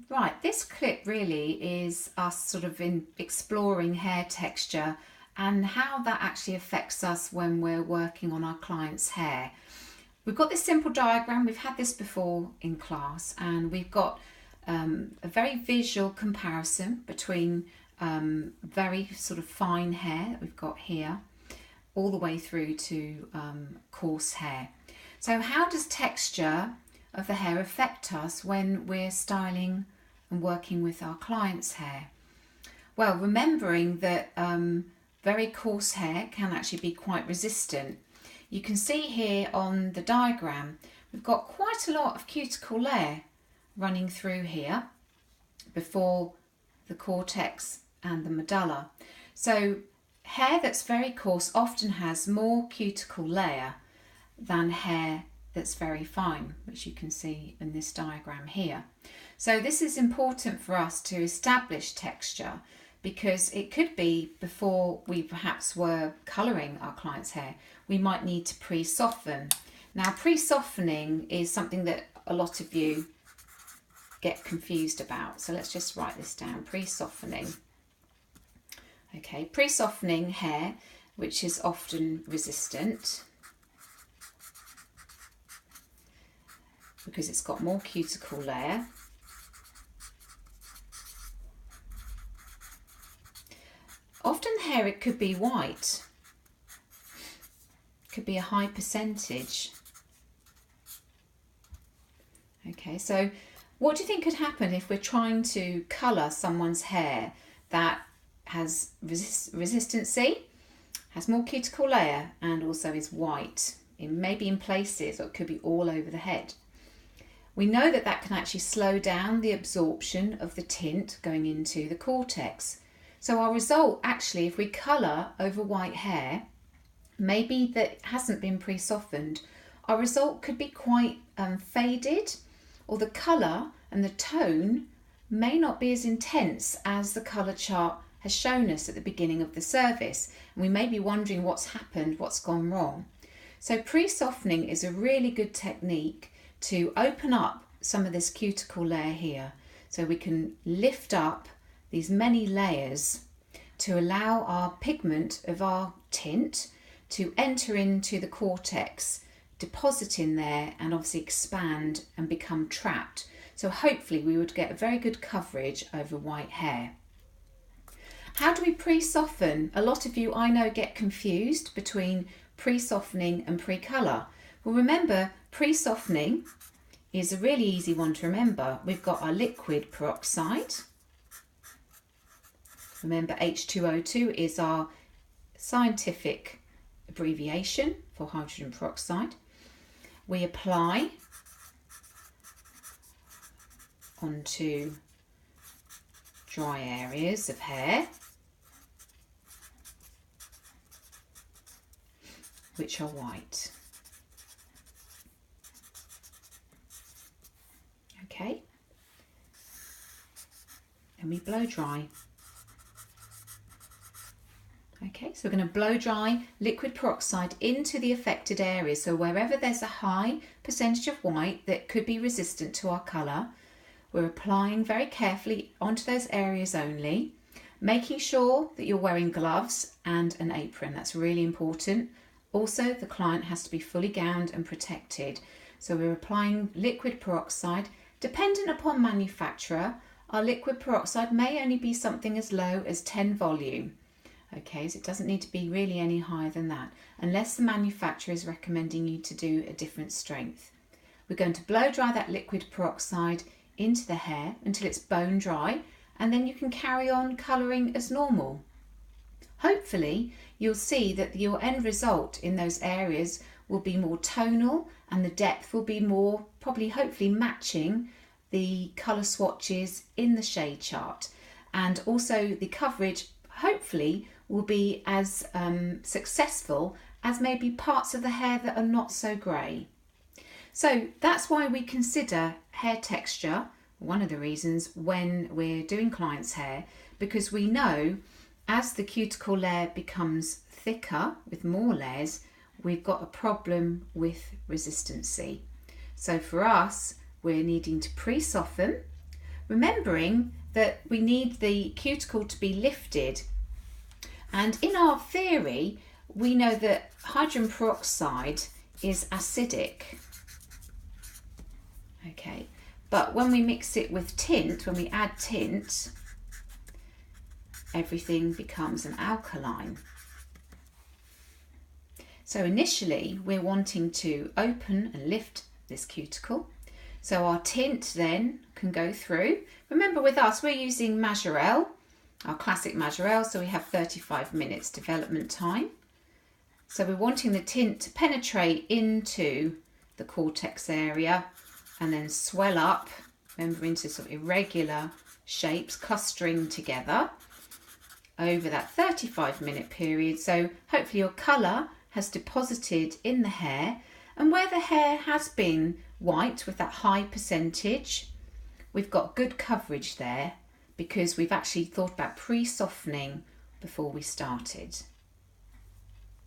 Right, this clip really is us sort of exploring hair texture and how that actually affects us when we're working on our client's hair. We've got this simple diagram, we've had this before in class, and we've got a very visual comparison between very sort of fine hair that we've got here all the way through to coarse hair. So how does texture of the hair affect us when we're styling and working with our client's hair? Well, remembering that very coarse hair can actually be quite resistant. You can see here on the diagram we've got quite a lot of cuticle layer running through here before the cortex and the medulla. So hair that's very coarse often has more cuticle layer than hair that's very fine, which you can see in this diagram here. So this is important for us to establish texture, because it could be before we perhaps were colouring our client's hair, we might need to pre-soften. Now, pre-softening is something that a lot of you get confused about. So let's just write this down, pre-softening. Okay, pre-softening hair, which is often resistant because it's got more cuticle layer. Often hair, it could be white, could be a high percentage. Okay, so what do you think could happen if we're trying to colour someone's hair that has resistancy, has more cuticle layer, and also is white, maybe in places, or it could be all over the head? We know that that can actually slow down the absorption of the tint going into the cortex. So our result, actually, if we colour over white hair, maybe that hasn't been pre-softened, our result could be quite faded, or the colour and the tone may not be as intense as the colour chart has shown us at the beginning of the service. And we may be wondering what's happened, what's gone wrong. So pre-softening is a really good technique to open up some of this cuticle layer here, so we can lift up these many layers to allow our pigment of our tint to enter into the cortex, deposit in there, and obviously expand and become trapped. So hopefully we would get a very good coverage over white hair. How do we pre-soften? A lot of you, I know, get confused between pre-softening and pre-colour. Well, remember, pre-softening is a really easy one to remember. We've got our liquid peroxide. Remember, H2O2 is our scientific abbreviation for hydrogen peroxide. We apply onto dry areas of hair, which are white. Okay, and we blow dry. Okay, so we're going to blow dry liquid peroxide into the affected areas. So wherever there's a high percentage of white that could be resistant to our colour, we're applying very carefully onto those areas only, making sure that you're wearing gloves and an apron. That's really important. Also, the client has to be fully gowned and protected. So we're applying liquid peroxide. Dependent upon manufacturer, our liquid peroxide may only be something as low as 10 volume. Okay, so it doesn't need to be really any higher than that, unless the manufacturer is recommending you to do a different strength. We're going to blow dry that liquid peroxide into the hair until it's bone dry, and then you can carry on colouring as normal. Hopefully, you'll see that your end result in those areas will be more tonal, and the depth will be more, probably hopefully matching the colour swatches in the shade chart. And also the coverage hopefully will be as successful as maybe parts of the hair that are not so grey. So that's why we consider hair texture, one of the reasons, when we're doing clients' hair, because we know as the cuticle layer becomes thicker with more layers, we've got a problem with resistancy. So for us, we're needing to pre-soften, remembering that we need the cuticle to be lifted. And in our theory, we know that hydrogen peroxide is acidic. Okay, but when we mix it with tint, when we add tint, everything becomes an alkaline. So initially we're wanting to open and lift this cuticle. So our tint then can go through. Remember, with us, we're using Majorelle, our classic Majorelle, so we have 35 minutes development time. So we're wanting the tint to penetrate into the cortex area and then swell up, remember, into sort of irregular shapes clustering together over that 35-minute period. So hopefully your colour has deposited in the hair, and where the hair has been white with that high percentage, we've got good coverage there because we've actually thought about pre-softening before we started.